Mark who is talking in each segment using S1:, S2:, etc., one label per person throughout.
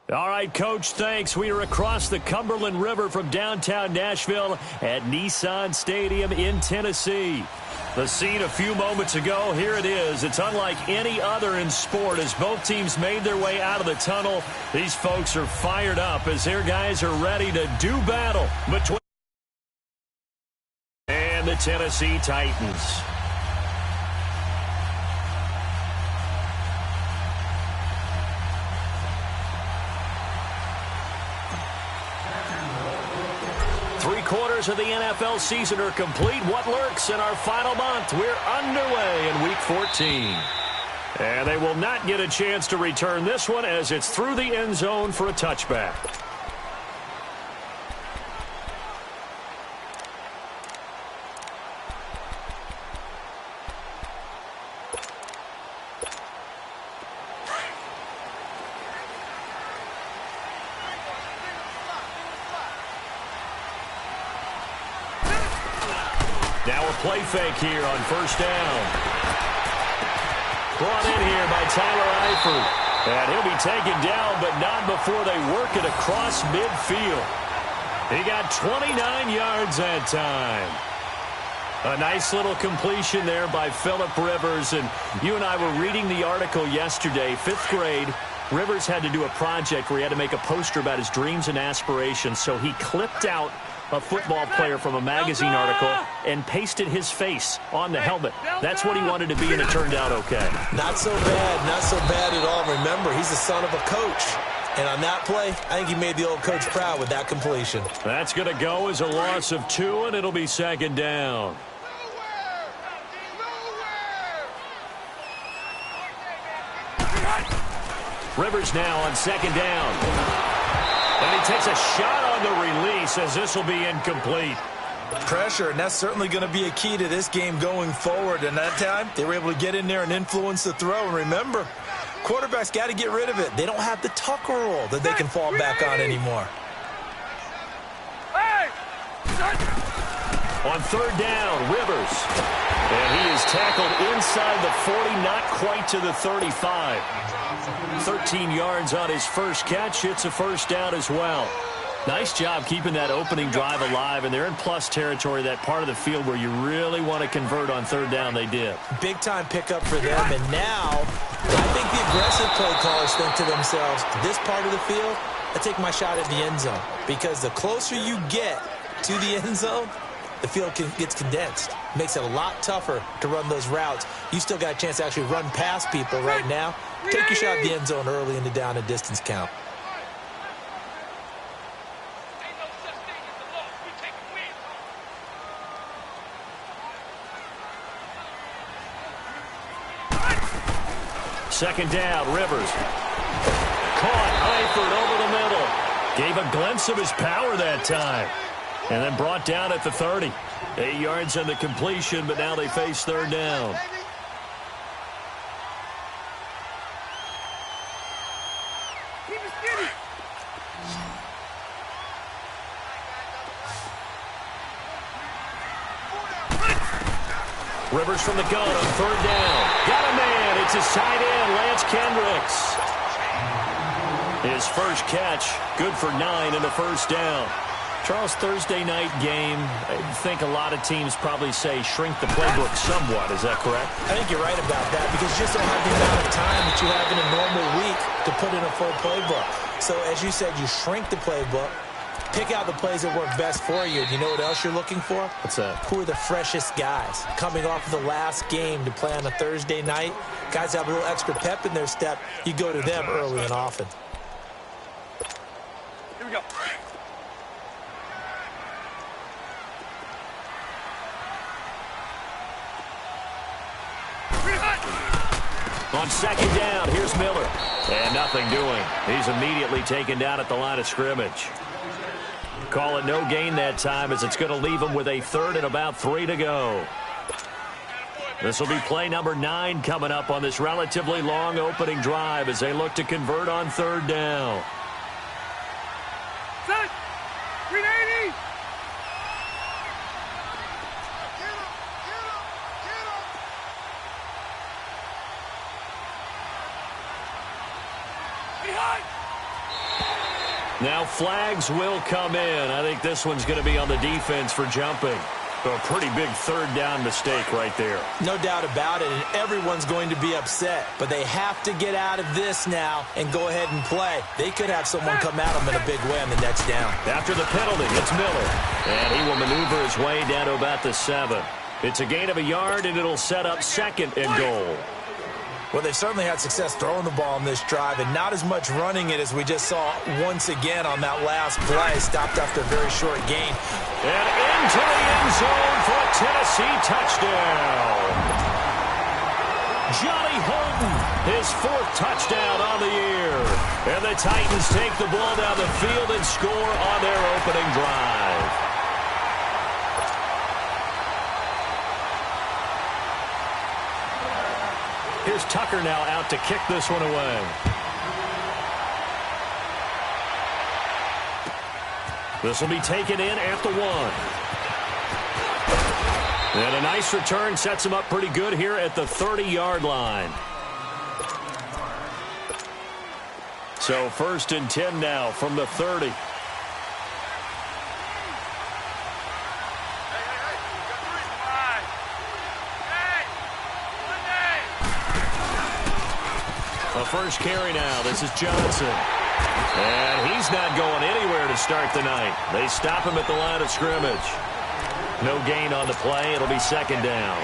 S1: All right, Coach, thanks. We are across the Cumberland River from downtown Nashville at Nissan Stadium in Tennessee. The scene a few moments ago, here it is. It's unlike any other in sport as both teams made their way out of the tunnel. These folks are fired up as their guys are ready to do battle between and the Tennessee Titans. Three-quarters of the NFL season are complete. What lurks in our final month? We're underway in Week 14. And they will not get a chance to return this one as it's through the end zone for a touchback. Now a play fake here on first down. Brought in here by Tyler Eifert. And he'll be taken down, but not before they work it across midfield. He got 29 yards that time. A nice little completion there by Phillip Rivers. And you and I were reading the article yesterday, 5th grade. Rivers had to do a project where he had to make a poster about his dreams and aspirations. So he clipped out a football player from a magazine article and pasted his face on the helmet. That's what he wanted to be, and it turned out okay.
S2: Not so bad at all. Remember, he's the son of a coach. And on that play, I think he made the old coach proud with that completion.
S1: That's going to go as a loss of 2, and it'll be second down. Rivers now on second down. And he takes a shot on the release as this will be incomplete.
S2: Pressure, and that's certainly going to be a key to this game going forward. And that time, they were able to get in there and influence the throw. And remember, quarterbacks got to get rid of it. They don't have the Tucker roll that they can fall back on anymore.
S1: On third down, Rivers. And he is tackled inside the 40, not quite to the 35. 13 yards on his first catch. It's a first down as well. Nice job keeping that opening drive alive, and they're in plus territory, that part of the field where you really want to convert on third down. They did. Big-time pickup for them, and now I think the aggressive play callers think to themselves, this part of the field, I take my shot at the end zone, because the closer you get to the end zone, the field gets condensed. Makes it a lot tougher to run those routes. You still got a chance to actually run past people right now. Take your shot at the end zone early in the down and distance count. Second down, Rivers. Caught Eifert over the middle. Gave a glimpse of his power that time. And then brought down at the 30. 8 yards on the completion, but now they face third down. Rivers from the gun on third down. Got a man. It's his tight end, Lance Kendricks. His first catch, good for 9 and a first down. Charles, Thursday night game, I think a lot of teams probably say shrink the playbook somewhat. Is that correct? I think you're right about that because you just don't have the amount of time that you have in a normal week to put in a full playbook. So, as you said, you shrink the playbook, pick out the plays that work best for you. And you know what else you're looking for? What's that? Who are the freshest guys coming off of the last game to play on a Thursday night? Guys have a little extra pep in their step. You go to them early and often. Here we go. On second down, here's Miller. And nothing doing. He's immediately taken down at the line of scrimmage. Call it no gain that time as it's going to leave him with a third and about 3 to go. This will be play number 9 coming up on this relatively long opening drive as they look to convert on third down. Set. 380. Now flags will come in. I think this one's going to be on the defense for jumping. So a pretty big third down mistake right there.
S2: No doubt about it, and everyone's going to be upset. But they have to get out of this now and go ahead and play. They could have someone come at them in a big way on the next down.
S1: After the penalty, it's Miller. And he will maneuver his way down to about the 7. It's a gain of a yard, and it'll set up 2nd and goal.
S2: Well, they've certainly had success throwing the ball on this drive, and not as much running it as we just saw once again on that last play. Stopped after a very short gain.
S1: And into the end zone for a Tennessee touchdown. Johnny Holden, his 4th touchdown on the year. And the Titans take the ball down the field and score on their opening drive. Here's Tucker now out to kick this one away. This will be taken in at the 1. And a nice return sets him up pretty good here at the 30-yard line. So 1st and 10 now from the 30. The first carry now. This is Johnson. And he's not going anywhere to start the night. They stop him at the line of scrimmage. No gain on the play. It'll be 2nd down.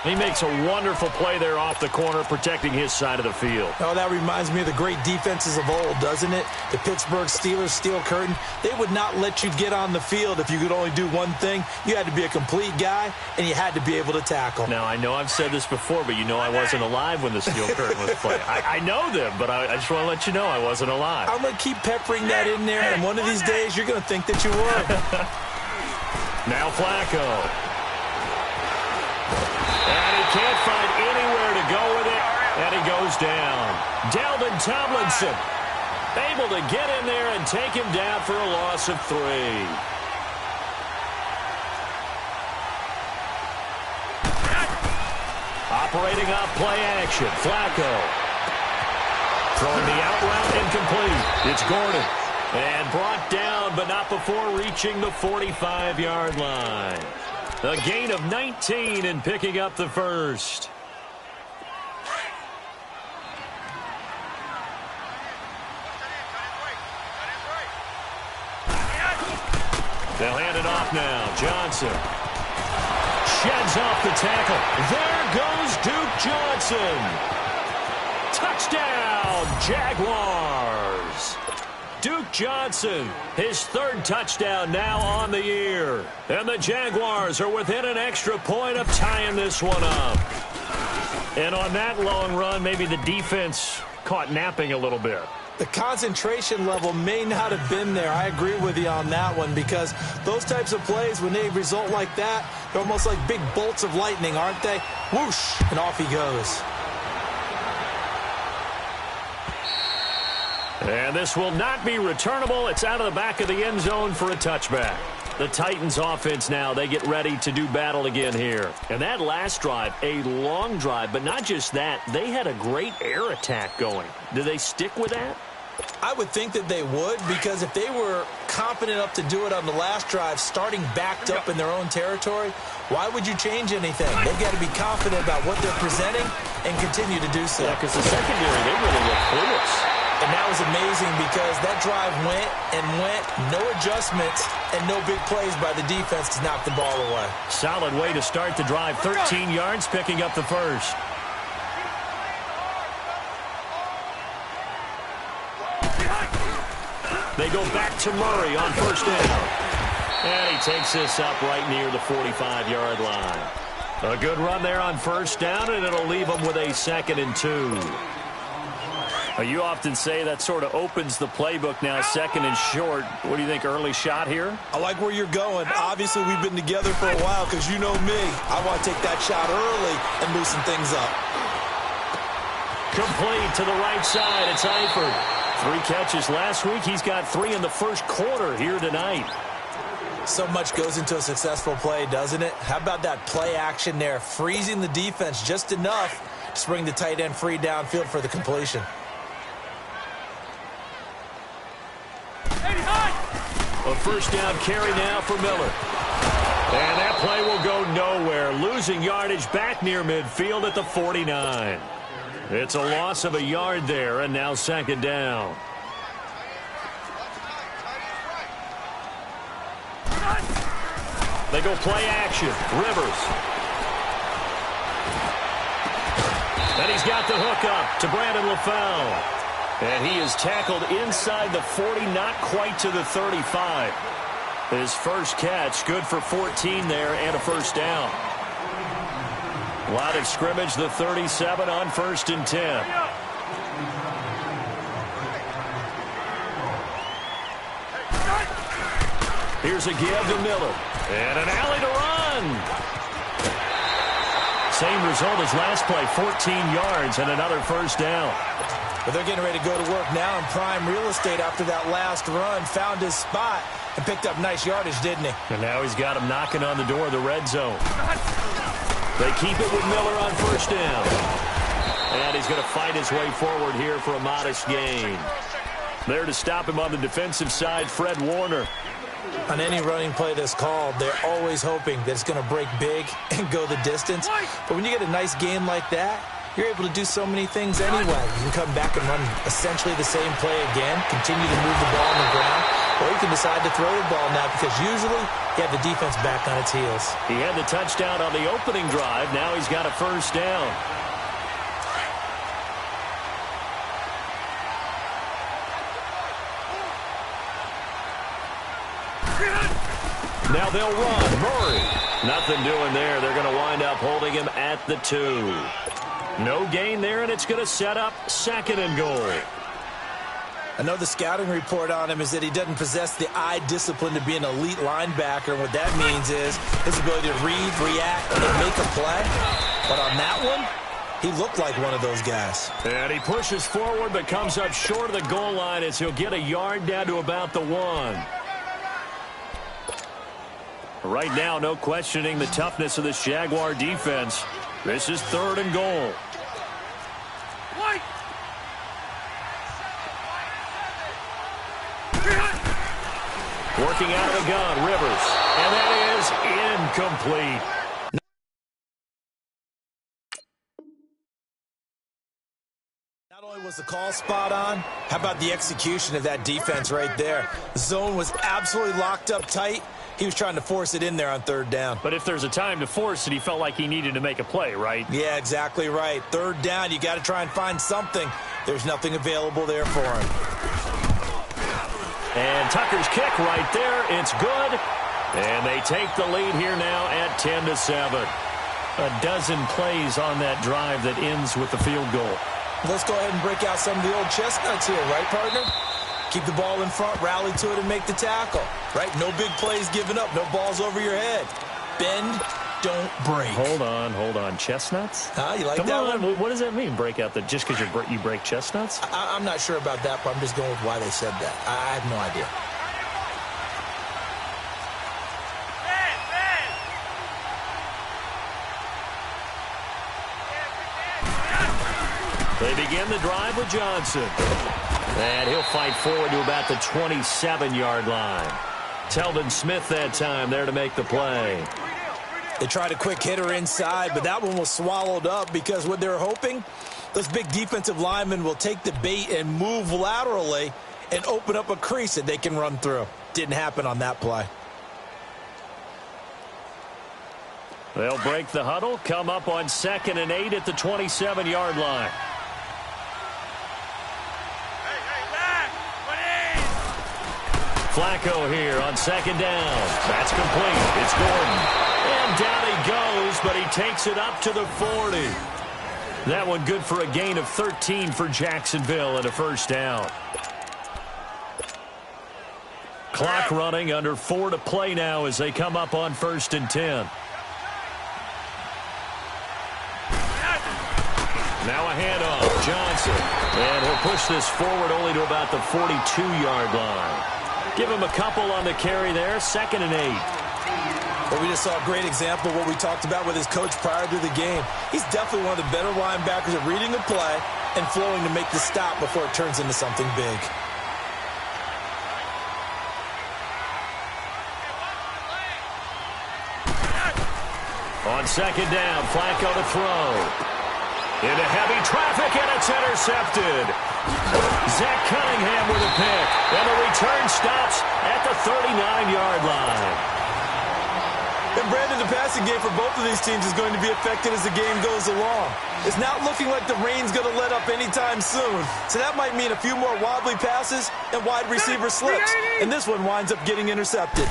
S1: He makes a wonderful play there off the corner, protecting his side of the field.
S2: Oh, that reminds me of the great defenses of old, doesn't it? The Pittsburgh Steelers steel curtain. They would not let you get on the field if you could only do one thing. You had to be a complete guy, and you had to be able to tackle.
S1: Now, I know I've said this before, but you know I wasn't alive when the steel curtain was played. I know them, but I just want to let you know I wasn't alive.
S2: I'm going to keep peppering that in there, and one of these days you're going to think that you were.
S1: Now Flacco. And he can't find anywhere to go with it, and he goes down. Dalvin Tomlinson able to get in there and take him down for a loss of 3. Operating off play action, Flacco. Throwing the out route incomplete. It's Gordon. And brought down, but not before reaching the 45-yard line. A gain of 19 and picking up the first. They'll hand it off now. Johnson sheds off the tackle. There goes Duke Johnson. Touchdown, Jaguars. Duke Johnson, his 3rd touchdown now on the year. And the Jaguars are within an extra point of tying this one up. And on that long run, maybe the defense caught napping a little bit.
S2: The concentration level may not have been there. I agree with you on that one, because those types of plays, when they result like that, they're almost like big bolts of lightning, aren't they? Whoosh, and off he goes.
S1: And this will not be returnable. It's out of the back of the end zone for a touchback. The Titans offense now, they get ready to do battle again here. And that last drive, a long drive, but not just that, they had a great air attack going. Do they stick with that?
S2: I would think that they would, because if they were confident enough to do it on the last drive, starting backed up in their own territory, why would you change anything? They've got to be confident about what they're presenting and continue to do so.
S1: Yeah, because the secondary, they really look clueless.
S2: And that was amazing, because that drive went and went, no adjustments, and no big plays by the defense to knock the ball away.
S1: Solid way to start the drive. 13 yards, picking up the first. They go back to Murray on 1st down. And he takes this up right near the 45-yard line. A good run there on 1st down, and it'll leave them with a 2nd and 2. You often say that sort of opens the playbook now, 2nd and short. What do you think, early shot here?
S2: I like where you're going. Obviously, we've been together for a while, because you know me. I want to take that shot early and loosen things up.
S1: Complete to the right side. It's Eifert. 3 catches last week. He's got 3 in the first quarter here tonight.
S2: So much goes into a successful play, doesn't it? How about that play action there, freezing the defense just enough to bring the tight end free downfield for the completion.
S1: A first down carry now for Miller. And that play will go nowhere. Losing yardage back near midfield at the 49. It's a loss of a yard there, and now second down. They go play action. Rivers. And he's got the hook up to Brandon LaFell. And he is tackled inside the 40, not quite to the 35. His first catch, good for 14 there and a first down. Line of scrimmage, the 37 on 1st and 10. Here's a give to Miller. And an alley to run. Same result as last play, 14 yards and another first down.
S2: But they're getting ready to go to work now in prime real estate after that last run. Found his spot and picked up nice yardage, didn't he?
S1: And now he's got him knocking on the door of the red zone. They keep it with Miller on first down. And he's going to fight his way forward here for a modest gain. There to stop him on the defensive side, Fred Warner.
S2: On any running play that's called, they're always hoping that it's going to break big and go the distance. But when you get a nice game like that, you're able to do so many things anyway. You can come back and run essentially the same play again, continue to move the ball on the ground, or you can decide to throw the ball now because usually you have the defense back on its heels.
S1: He had the touchdown on the opening drive. Now he's got a first down. Now they'll run. Murray. Nothing doing there. They're going to wind up holding him at the 2. No gain there, and it's going to set up 2nd and goal.
S2: I know the scouting report on him is that he doesn't possess the eye discipline to be an elite linebacker. And what that means is his ability to read, react, and make a play. But on that one, he looked like one of those guys.
S1: And he pushes forward but comes up short of the goal line as he'll get a yard down to about the 1. Right now, no questioning the toughness of this Jaguar defense. This is 3rd and goal. Working out of the gun, Rivers. And that is incomplete.
S2: Not only was the call spot on, how about the execution of that defense right there? The zone was absolutely locked up tight. He was trying to force it in there on 3rd down.
S1: But if there's a time to force it, he felt like he needed to make a play, right?
S2: Yeah, exactly right. 3rd down, you got to try and find something. There's nothing available there for him.
S1: And Tucker's kick right there. It's good. And they take the lead here now at 10-7. A dozen plays on that drive that ends with the field goal.
S2: Let's go ahead and break out some of the old chestnuts here, right, partner? Keep the ball in front, rally to it, and make the tackle. Right? No big plays given up. No balls over your head. Bend, don't break.
S1: Hold on. Chestnuts?
S2: You like
S1: Come
S2: that
S1: on.
S2: one?
S1: What does that mean, break out? Just because you break chestnuts?
S2: I'm not sure about that, but I'm just going with why they said that. I have no idea.
S1: They begin the drive with Johnson. And he'll fight forward to about the 27-yard line. Telvin Smith that time there to make the play.
S2: They tried a quick hitter inside, but that one was swallowed up because what they're hoping, those big defensive linemen will take the bait and move laterally and open up a crease that they can run through. Didn't happen on that play.
S1: They'll break the huddle, come up on 2nd and 8 at the 27-yard line. Flacco here on 2nd down. That's complete. It's Gordon. And down he goes, but he takes it up to the 40. That one good for a gain of 13 for Jacksonville and a first down. Clock running, under 4 to play now as they come up on 1st and 10. Now a handoff. Johnson. And he'll push this forward only to about the 42-yard line. Give him a couple on the carry there. 2nd and 8.
S2: Well, we just saw a great example of what we talked about with his coach prior to the game. He's definitely one of the better linebackers at reading a play and flowing to make the stop before it turns into something big.
S1: On second down, Flacco to throw. Into heavy traffic, and it's intercepted. Zach Cunningham with a pick, and the return stops at the 39-yard line.
S2: And Brandon, the passing game for both of these teams is going to be affected as the game goes along. It's not looking like the rain's going to let up anytime soon. So that might mean a few more wobbly passes and wide receiver slips. And this one winds up getting intercepted.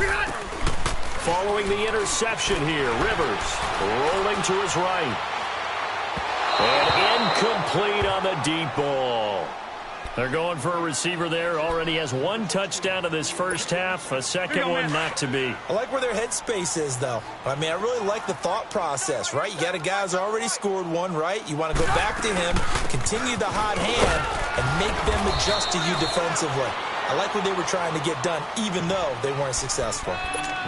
S1: Following the interception here, Rivers rolling to his right. And incomplete on the deep ball. They're going for a receiver there. Already has one touchdown in this first half. A second one not to be.
S2: I like where their headspace is, though. I mean, I really like the thought process, right? You got a guy who's already scored one, right? You want to go back to him, continue the hot hand, and make them adjust to you defensively. I like what they were trying to get done, even though they weren't successful.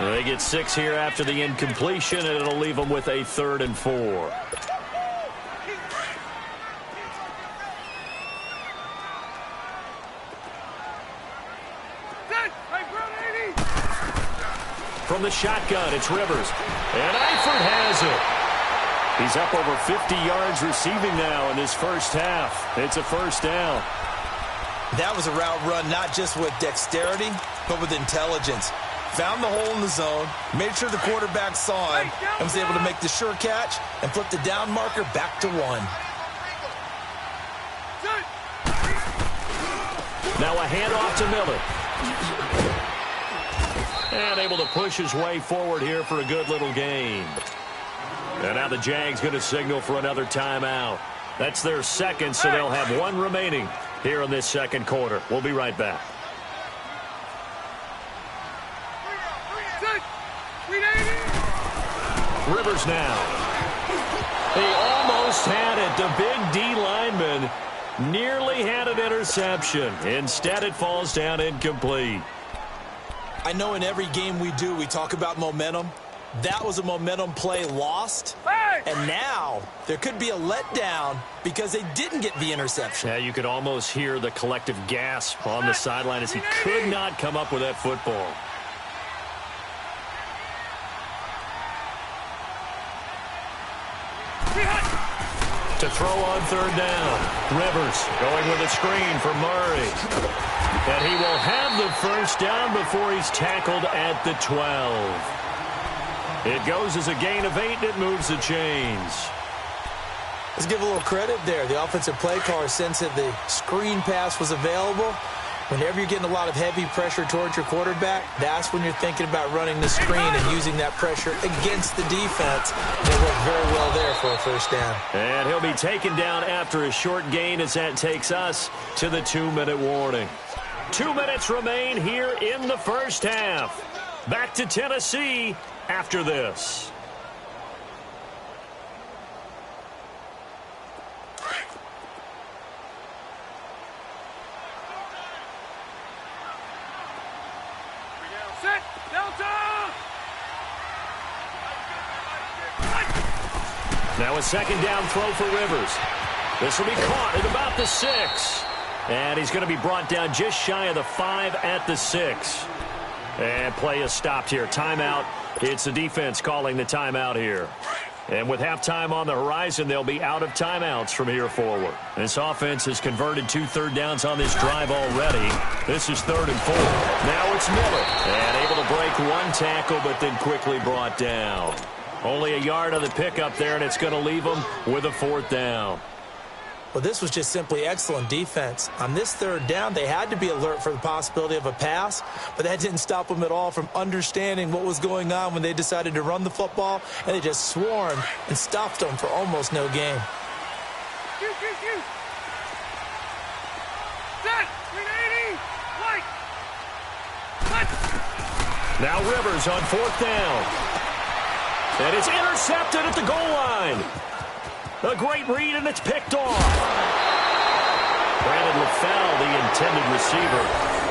S1: They get 6 here after the incompletion, and it'll leave them with a 3rd and 4. From the shotgun, it's Rivers. And Eifert has it. He's up over 50 yards receiving now in this first half. It's a first down.
S2: That was a route run not just with dexterity, but with intelligence. Found the hole in the zone, made sure the quarterback saw him, and was able to make the sure catch and flip the down marker back to 1.
S1: Now a handoff to Miller. And able to push his way forward here for a good little gain. And now the Jags going to signal for another timeout. That's their second, so they'll have one remaining here in this second quarter. We'll be right back. Rivers now. He almost had it. The big D lineman nearly had an interception. Instead, it falls down incomplete.
S2: I know in every game we do, we talk about momentum. That was a momentum play lost. And now there could be a letdown because they didn't get the interception.
S1: Yeah, you could almost hear the collective gasp on the sideline as he could not come up with that football. To throw on 3rd down. Rivers going with a screen for Murray. And he will have the first down before he's tackled at the 12. It goes as a gain of 8, and it moves the chains.
S2: Let's give a little credit there. The offensive play caller sensed that the screen pass was available. Whenever you're getting a lot of heavy pressure towards your quarterback, that's when you're thinking about running the screen and using that pressure against the defense. They worked very well there for a first down.
S1: And he'll be taken down after a short gain as that takes us to the 2-minute warning. 2 minutes remain here in the first half. Back to Tennessee after this. Now a second down throw for Rivers. This will be caught at about the 6. And he's going to be brought down just shy of the 5 at the 6. And play is stopped here. Timeout. It's the defense calling the timeout here. And with halftime on the horizon, they'll be out of timeouts from here forward. This offense has converted 2 third downs on this drive already. This is 3rd and 4. Now it's Miller. And able to break one tackle, but then quickly brought down. Only a yard on the pickup there, and it's going to leave them with a 4th down.
S2: Well, this was just simply excellent defense. On this 3rd down, they had to be alert for the possibility of a pass, but that didn't stop them at all from understanding what was going on when they decided to run the football, and they just swarmed and stopped them for almost no gain.
S1: Now Rivers on 4th down. And it's intercepted at the goal line. A great read, and it's picked off. Brandon LaFell, the intended receiver.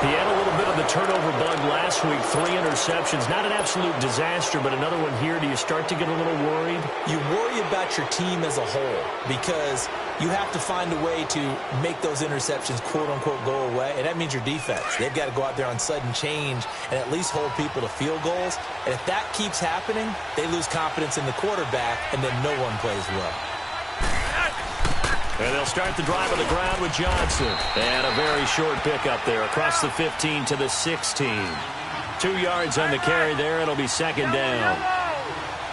S1: He had a little bit of the turnover bug last week, 3 interceptions. Not an absolute disaster, but another one here. Do you start to get a little worried?
S2: You worry about your team as a whole because you have to find a way to make those interceptions, quote-unquote, go away, and that means your defense. They've got to go out there on sudden change and at least hold people to field goals. And if that keeps happening, they lose confidence in the quarterback, and then no one plays well.
S1: And they'll start the drive on the ground with Johnson. And a very short pickup there across the 15 to the 16. 2 yards on the carry there. It'll be second down.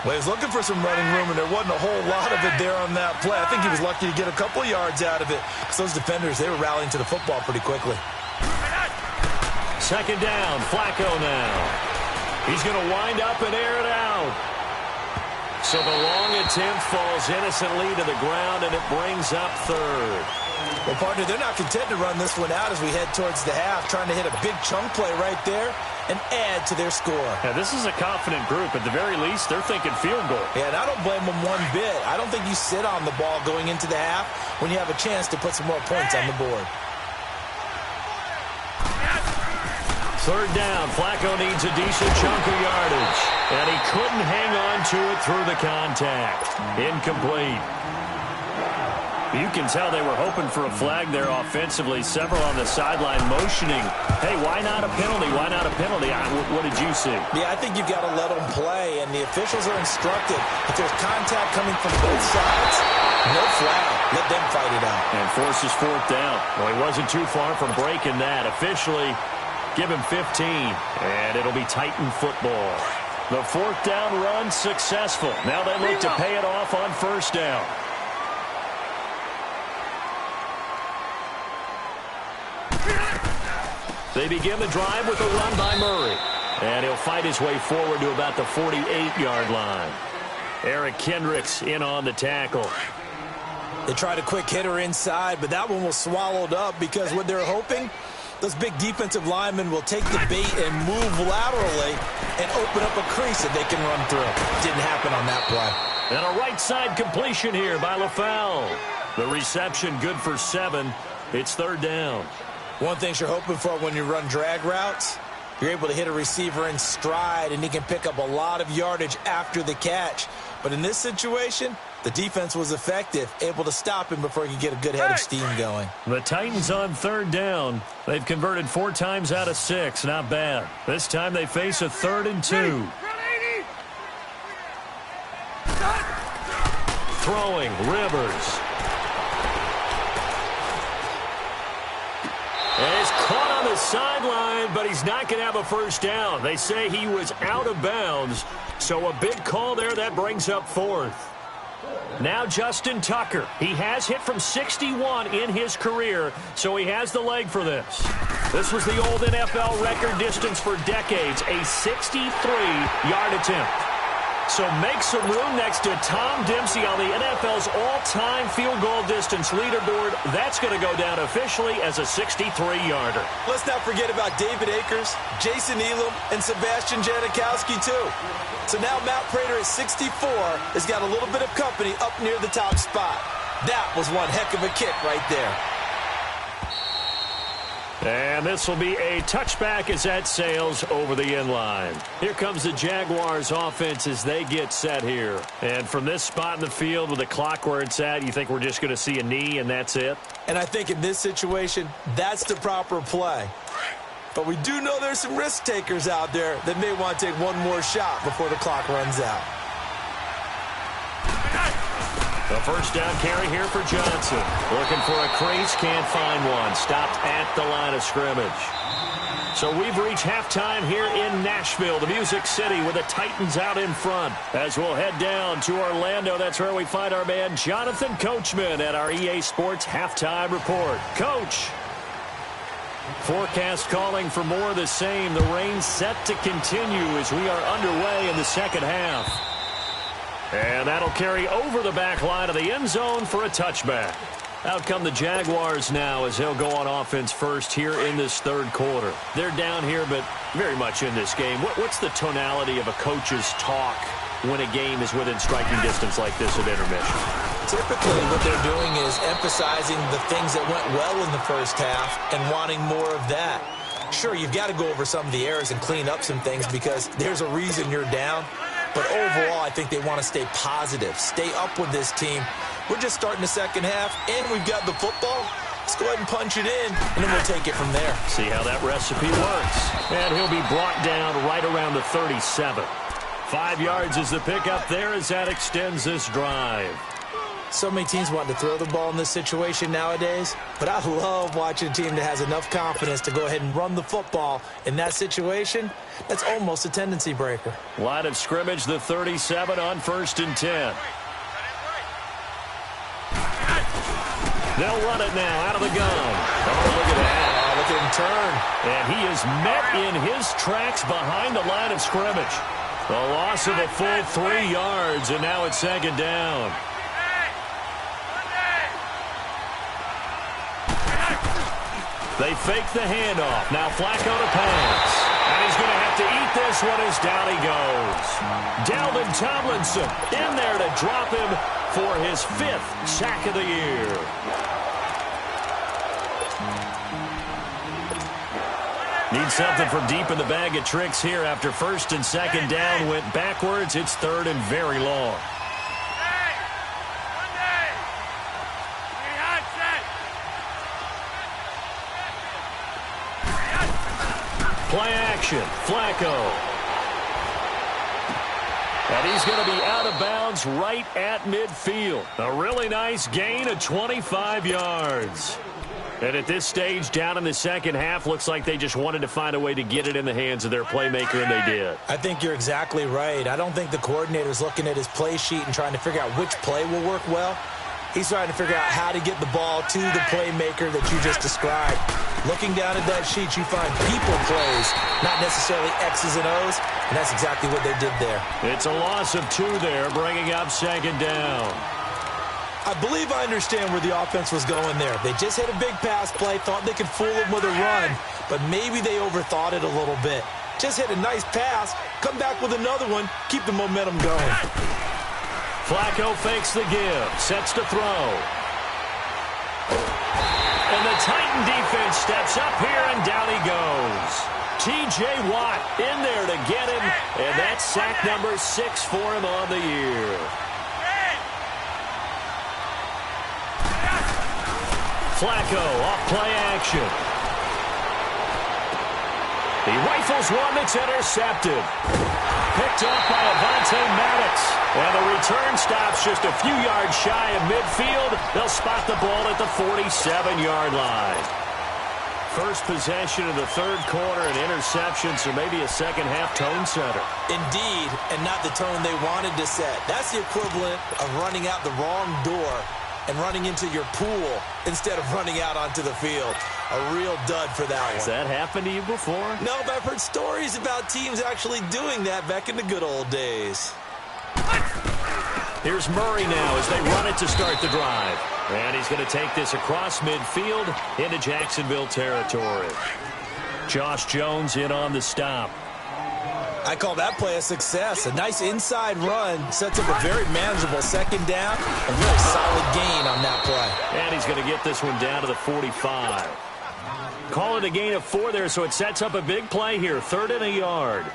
S2: Well, he was looking for some running room, and there wasn't a whole lot of it there on that play. I think he was lucky to get a couple yards out of it because those defenders, they were rallying to the football pretty quickly.
S1: Second down, Flacco now. He's going to wind up and air it out. So the long attempt falls innocently to the ground, and it brings up third.
S2: Well, partner, they're not content to run this one out as we head towards the half, trying to hit a big chunk play right there and add to their score.
S1: Yeah, this is a confident group. At the very least, they're thinking field goal.
S2: Yeah, and I don't blame them one bit. I don't think you sit on the ball going into the half when you have a chance to put some more points on the board.
S1: Third down, Flacco needs a decent chunk of yardage. And he couldn't hang on to it through the contact. Incomplete. You can tell they were hoping for a flag there offensively. Several on the sideline motioning. Hey, why not a penalty? Why not a penalty? What did you see?
S2: Yeah, I think you've got to let them play, and the officials are instructed. If there's contact coming from both sides, no flag. Let them fight it out.
S1: And forces fourth down. Well, he wasn't too far from breaking that. Officially, give him 15, and it'll be Titan football. The fourth down run successful. Now they look to pay it off on first down. They begin the drive with a run by Murray. And he'll fight his way forward to about the 48-yard line. Eric Kendricks in on the tackle.
S2: They tried a quick hitter inside, but that one was swallowed up because what they're hoping, those big defensive linemen will take the bait and move laterally and open up a crease that they can run through. Didn't happen on that play.
S1: And a right side completion here by LaFell. The reception good for 7. It's third down.
S2: One thing you're hoping for when you run drag routes, you're able to hit a receiver in stride, and he can pick up a lot of yardage after the catch. But in this situation, the defense was effective, able to stop him before he could get a good head of steam going.
S1: The Titans on third down. They've converted 4 times out of 6. Not bad. This time they face a 3rd and 2. Throwing, Rivers. And he's caught on the sideline, but he's not going to have a first down. They say he was out of bounds, so a big call there. That brings up 4th. Now Justin Tucker. He has hit from 61 in his career, so he has the leg for this. This was the old NFL record distance for decades, a 63-yard attempt. So make some room next to Tom Dempsey on the NFL's all-time field goal distance leaderboard. That's going to go down officially as a 63-yarder.
S2: Let's not forget about David Akers, Jason Elam, and Sebastian Janikowski, too. So now Matt Prater at 64 has got a little bit of company up near the top spot. That was one heck of a kick right there.
S1: And this will be a touchback as that sails over the end line. Here comes the Jaguars offense as they get set here. And from this spot in the field with the clock where it's at, you think we're just going to see a knee and that's it?
S2: And I think in this situation, that's the proper play. But we do know there's some risk takers out there that may want to take one more shot before the clock runs out.
S1: The first down carry here for Johnson. Looking for a crease, can't find one. Stopped at the line of scrimmage. So we've reached halftime here in Nashville, the Music City, with the Titans out in front. As we'll head down to Orlando, that's where we find our man Jonathan Coachman at our EA Sports Halftime Report. Coach. Forecast calling for more of the same. The rain set to continue as we are underway in the second half. And that'll carry over the back line of the end zone for a touchback. Out come the Jaguars now as they'll go on offense first here in this third quarter. They're down here, but very much in this game. What's the tonality of a coach's talk when a game is within striking distance like this at intermission?
S2: Typically, what they're doing is emphasizing the things that went well in the first half and wanting more of that. Sure, you've got to go over some of the errors and clean up some things because there's a reason you're down. But overall, I think they want to stay positive, stay up with this team. We're just starting the second half, and we've got the football. Let's go ahead and punch it in, and then we'll take it from there.
S1: See how that recipe works. And he'll be brought down right around the 37. 5 yards is the pickup there as that extends this drive.
S2: So many teams want to throw the ball in this situation nowadays, but I love watching a team that has enough confidence to go ahead and run the football in that situation. That's almost a tendency breaker.
S1: Line of scrimmage, the 37 on 1st and 10. They'll run it now out of the gun. Oh, look at that.
S2: Oh, look at him turn.
S1: And he is met in his tracks behind the line of scrimmage. The loss of a full 3 yards, and now it's 2nd down. They fake the handoff. Now Flacco to pass. And he's going to have to eat this one as down he goes. Dalvin Tomlinson in there to drop him for his 5th sack of the year. Need something from deep in the bag of tricks here after 1st and 2nd down went backwards. It's 3rd and very long. Play action, Flacco. And he's going to be out of bounds right at midfield. A really nice gain of 25 yards. And at this stage, down in the second half, looks like they just wanted to find a way to get it in the hands of their playmaker, and they did.
S2: I think you're exactly right. I don't think the coordinator's looking at his play sheet and trying to figure out which play will work well. He's trying to figure out how to get the ball to the playmaker that you just described. Looking down at that sheet, you find people plays, not necessarily X's and O's, and that's exactly what they did there.
S1: It's a loss of 2 there, bringing up 2nd down.
S2: I believe I understand where the offense was going there. They just hit a big pass play, thought they could fool him with a run, but maybe they overthought it a little bit. Just hit a nice pass, come back with another one, keep the momentum going.
S1: Flacco fakes the give, sets to throw. And the Titan defense steps up here, and down he goes. T.J. Watt in there to get him, and that's sack number 6 for him on the year. Flacco off play action. He rifles one that's intercepted. Picked off by Avonte Maddox. And the return stops just a few yards shy of midfield. They'll spot the ball at the 47-yard line. First possession of the 3rd quarter, an interception, so maybe a second-half tone setter.
S2: Indeed, and not the tone they wanted to set. That's the equivalent of running out the wrong door and running into your pool instead of running out onto the field. A real dud for that one.
S1: Has that happened to you before?
S2: No, but I've heard stories about teams actually doing that back in the good old days.
S1: Here's Murray now as they run it to start the drive. And he's going to take this across midfield into Jacksonville territory. Josh Jones in on the stop.
S2: I call that play a success. A nice inside run sets up a very manageable 2nd down. A really solid gain on that play.
S1: And he's going to get this one down to the 45. Call it a gain of 4 there, so it sets up a big play here. 3rd and a yard.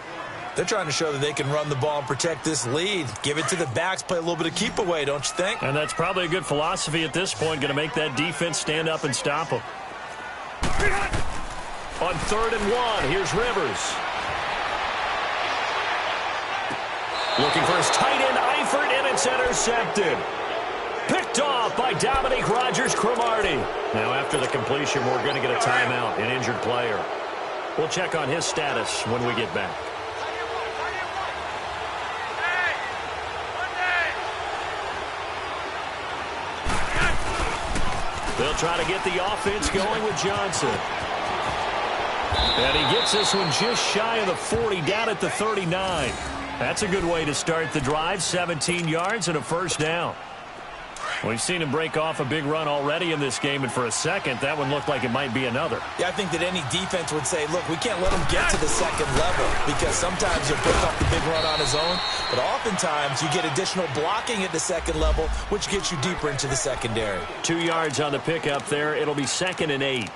S2: They're trying to show that they can run the ball and protect this lead. Give it to the backs, play a little bit of keep away, don't you think?
S1: And that's probably a good philosophy at this point, going to make that defense stand up and stop them. On 3rd and 1, here's Rivers. Looking for his tight end, Eifert, and it's intercepted. Picked off by Dominique Rodgers-Cromartie. Now after the completion, we're going to get a timeout, an injured player. We'll check on his status when we get back. They'll try to get the offense going with Johnson. And he gets this one just shy of the 40, down at the 39. That's a good way to start the drive. 17 yards and a 1st down. We've seen him break off a big run already in this game, and for a second, that one looked like it might be another.
S2: Yeah, I think that any defense would say, look, we can't let him get to the second level because sometimes he'll break off the big run on his own, but oftentimes you get additional blocking at the second level, which gets you deeper into the secondary. 2
S1: yards on the pickup there. It'll be 2nd and 8.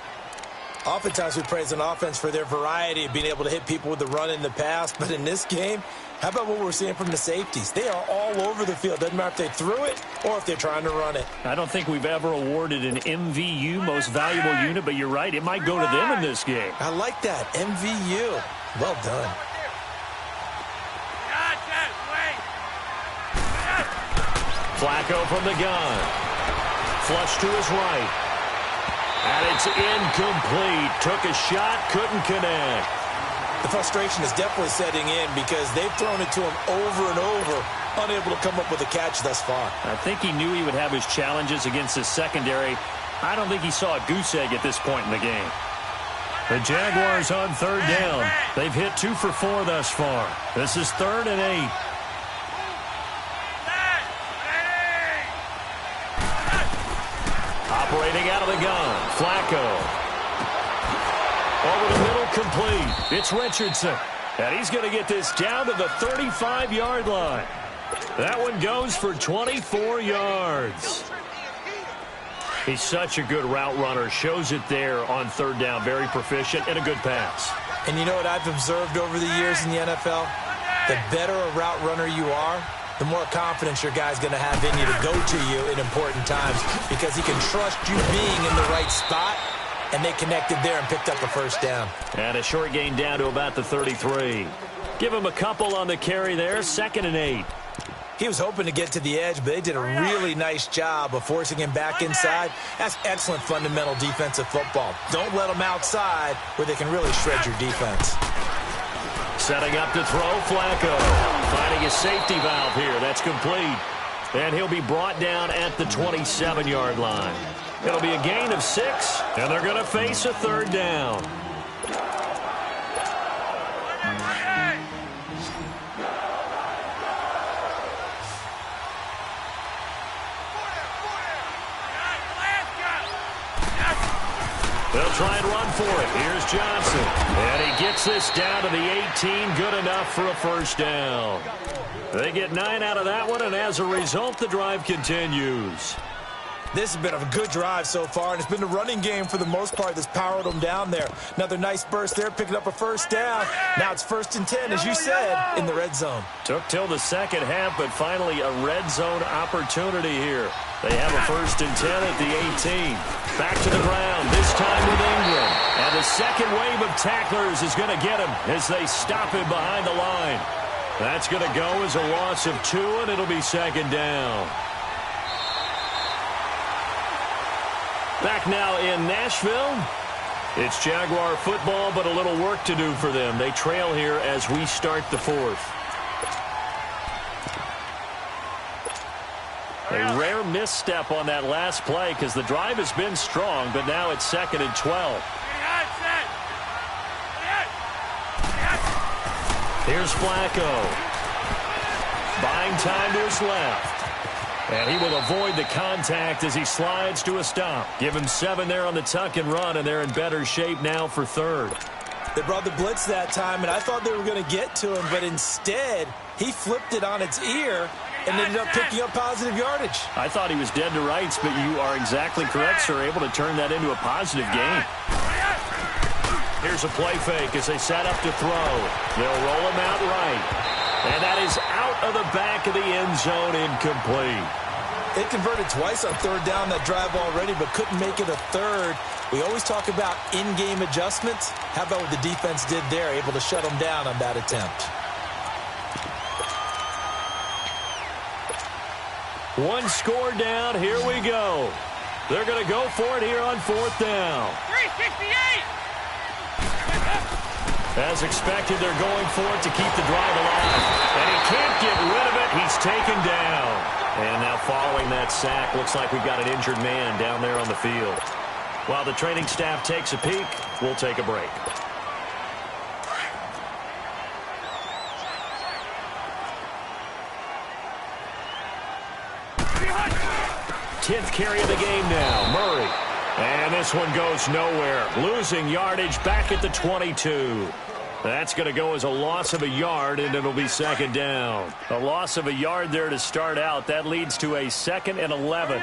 S2: Oftentimes we praise an offense for their variety of being able to hit people with the run in the pass, but in this game, how about what we're seeing from the safeties? They are all over the field. Doesn't matter if they threw it or if they're trying to run it.
S1: I don't think we've ever awarded an MVU, most valuable unit, but you're right. It might go to them in this game.
S2: I like that. MVU. Well done.
S1: Flacco from the gun. Flush to his right. And it's incomplete. Took a shot, couldn't connect.
S2: The frustration is definitely setting in because they've thrown it to him over and over, unable to come up with a catch thus far.
S1: I think he knew he would have his challenges against his secondary. I don't think he saw a goose egg at this point in the game. The Jaguars on 3rd down. They've hit 2 for 4 thus far. This is 3rd and 8. Operating out of the gun, Flacco. Over the middle, complete. It's Richardson. And he's going to get this down to the 35-yard line. That one goes for 24 yards. He's such a good route runner. Shows it there on 3rd down. Very proficient and a good pass.
S2: And you know what I've observed over the years in the NFL? The better a route runner you are, the more confidence your guy's going to have in you to go to you in important times because he can trust you being in the right spot, and they connected there and picked up a 1st down.
S1: And a short gain down to about the 33. Give him a couple on the carry there, 2nd and 8.
S2: He was hoping to get to the edge, but they did a really nice job of forcing him back inside. That's excellent fundamental defensive football. Don't let them outside where they can really shred your defense.
S1: Setting up to throw, Flacco. Finding a safety valve here. That's complete. And he'll be brought down at the 27-yard line. It'll be a gain of 6, and they're going to face a 3rd down. They'll try and run for it. Here's Johnson. And he gets this down to the 18. Good enough for a 1st down. They get 9 out of that one, and as a result, the drive continues.
S2: This has been a good drive so far, and it's been the running game for the most part that's powered them down there. Another nice burst there, picking up a 1st down. Now it's 1st and 10, as you said, in the red zone.
S1: Took till the second half, but finally a red zone opportunity here. They have a 1st and 10 at the 18. Back to the ground, this time with Ingram. And the second wave of tacklers is going to get him as they stop him behind the line. That's going to go as a loss of 2, and it'll be 2nd down. Back now in Nashville. It's Jaguar football, but a little work to do for them. They trail here as we start the 4th. A rare misstep on that last play because the drive has been strong, but now it's 2nd and 12. Here's Flacco. Buying time to his left. And he will avoid the contact as he slides to a stop. Give him 7 there on the tuck and run, and they're in better shape now for 3rd.
S2: They brought the blitz that time, and I thought they were going to get to him, but instead he flipped it on its ear and ended up picking up positive yardage.
S1: I thought he was dead to rights, but you are exactly correct, sir. Able to turn that into a positive gain. Here's a play fake as they set up to throw. They'll roll him out right. And that is out of the back of the end zone, incomplete.
S2: They converted twice on 3rd down that drive already, but couldn't make it a 3rd. We always talk about in-game adjustments. How about what the defense did there, able to shut them down on that attempt?
S1: One score down. Here we go. They're going to go for it here on 4th down.
S3: 368!
S1: As expected, they're going for it to keep the drive alive. And he can't get rid of it. He's taken down. And now following that sack, looks like we've got an injured man down there on the field. While the training staff takes a peek, we'll take a break. 10th carry of the game now. Murray. And this one goes nowhere. Losing yardage back at the 22. That's going to go as a loss of a yard, and it'll be second down. A loss of a yard there to start out. That leads to a 2nd and 11.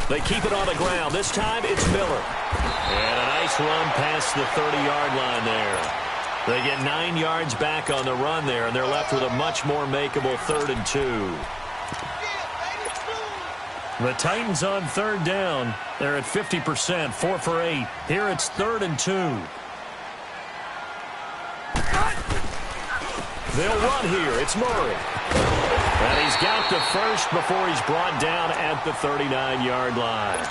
S1: They keep it on the ground. This time it's Miller. And a nice run past the 30-yard line there. They get 9 yards back on the run there, and they're left with a much more makeable 3rd and 2. The Titans on 3rd down. They're at 50%, 4 for 8. Here it's 3rd and 2. They'll run here. It's Murray. And he's got the first before he's brought down at the 39-yard line.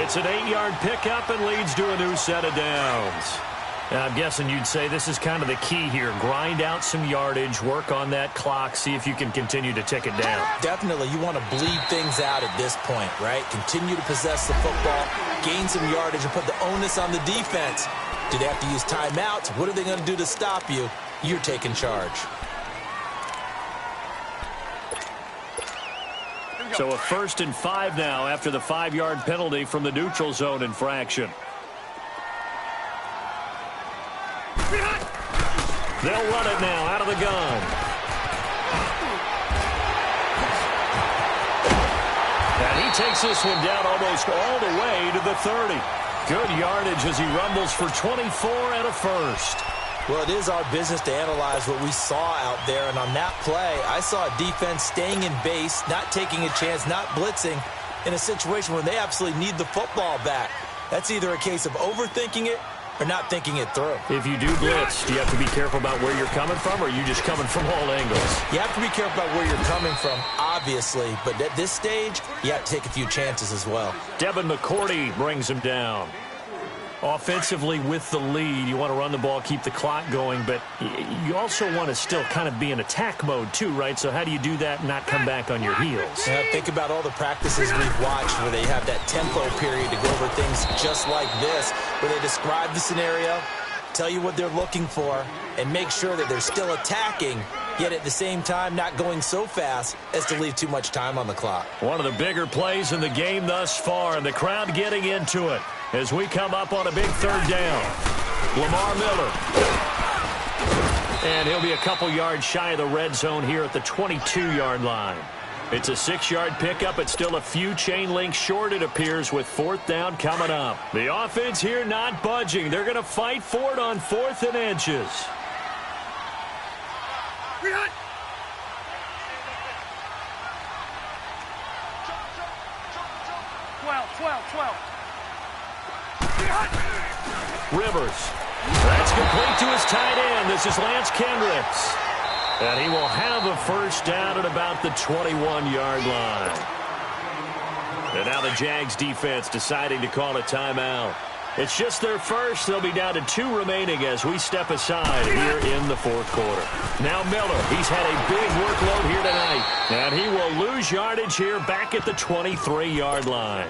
S1: It's an 8-yard pickup and leads to a new set of downs. I'm guessing you'd say this is kind of the key here. Grind out some yardage, work on that clock, see if you can continue to tick it down.
S2: Definitely. You want to bleed things out at this point, right? Continue to possess the football, gain some yardage, and put the onus on the defense. Do they have to use timeouts? What are they going to do to stop you? You're taking charge.
S1: So a 1st and 5 now after the 5-yard penalty from the neutral zone infraction. They'll run it now out of the gun. And he takes this one down almost all the way to the 30. Good yardage as he rumbles for 24 and a first.
S2: Well, it is our business to analyze what we saw out there. And on that play, I saw a defense staying in base, not taking a chance, not blitzing in a situation where they absolutely need the football back. That's either a case of overthinking it or not thinking it through.
S1: If you do blitz, do you have to be careful about where you're coming from, or are you just coming from all angles?
S2: You have to be careful about where you're coming from, obviously. But at this stage, you have to take a few chances as well.
S1: Devin McCourty brings him down. Offensively with the lead, you want to run the ball, keep the clock going, but you also want to still kind of be in attack mode too, right? So how do you do that and not come back on your heels?
S2: Yeah, think about all the practices we've watched where they have that tempo period to go over things just like this, where they describe the scenario, tell you what they're looking for, and make sure that they're still attacking, yet at the same time not going so fast as to leave too much time on the clock.
S1: One of the bigger plays in the game thus far, and the crowd getting into it as we come up on a big 3rd down. Lamar Miller. And he'll be a couple yards shy of the red zone here at the 22-yard line. It's a 6-yard pickup. It's still a few chain links short, it appears, with 4th down coming up. The offense here not budging. They're going to fight for it on 4th and inches.
S3: 12.
S1: Rivers. That's complete to his tight end. This is Lance Kendricks. And he will have a first down at about the 21-yard line. And now the Jags defense deciding to call a timeout. It's just their first. They'll be down to 2 remaining as we step aside here in the 4th quarter. Now Miller. He's had a big workload here tonight. And he will lose yardage here back at the 23-yard line.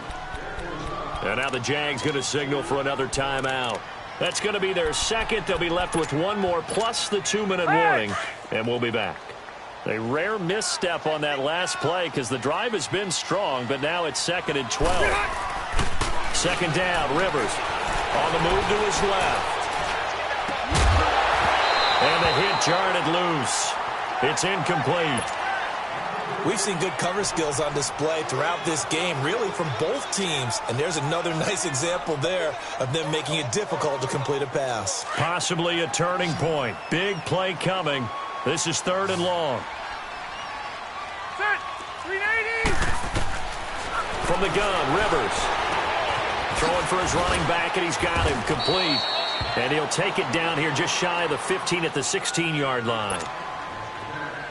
S1: And now the Jags going to signal for another timeout. That's going to be their second. They'll be left with 1 more plus the 2-minute warning. And we'll be back. A rare misstep on that last play because the drive has been strong, but now it's 2nd and 12. 2nd down, Rivers on the move to his left. And the hit jarred it loose. It's incomplete.
S2: We've seen good cover skills on display throughout this game, really from both teams. And there's another nice example there of them making it difficult to complete a pass.
S1: Possibly a turning point. Big play coming. This is 3rd and long.
S3: Set. 380.
S1: From the gun, Rivers. Throwing for his running back, and he's got him complete. And he'll take it down here just shy of the 15 at the 16-yard line.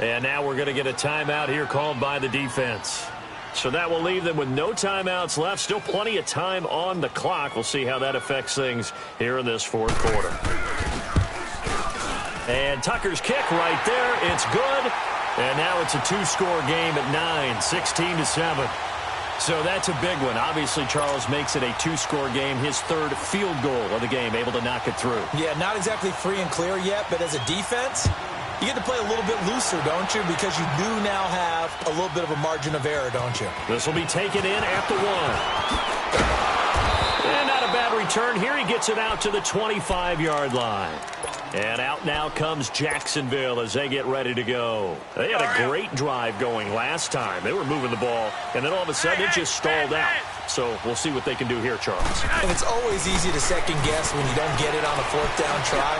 S1: And now we're going to get a timeout here called by the defense. So that will leave them with no timeouts left. Still plenty of time on the clock. We'll see how that affects things here in this 4th quarter. And Tucker's kick right there. It's good. And now it's a 2-score game at 9, 16-7. So that's a big one. Obviously, Charles makes it a 2-score game. His 3rd field goal of the game, able to knock it through.
S2: Yeah, not exactly free and clear yet, but as a defense, You get to play a little bit looser, don't you? Because you do now have a little bit of a margin of error, don't you?
S1: This will be taken in at the 1. And not a bad return here. He gets it out to the 25-yard line. And out now comes Jacksonville as they get ready to go. They had a great drive going last time. They were moving the ball, and then all of a sudden it just stalled out. So we'll see what they can do here, Charles.
S2: And it's always easy to second guess when you don't get it on a 4th down try.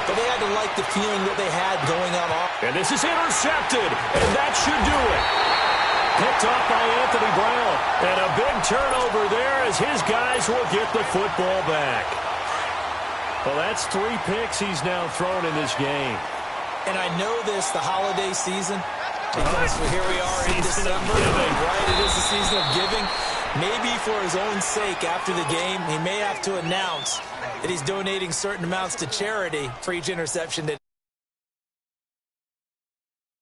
S2: But they had to like the feeling that they had going on off.
S1: And this is intercepted, and that should do it. Picked off by Anthony Brown. And a big turnover there as his guys will get the football back. Well, that's 3 picks he's now thrown in this game.
S2: And I know this, the holiday season, because here we are in December, right? It is the season of giving. Maybe for his own sake, after the game, he may have to announce that he's donating certain amounts to charity for each interception that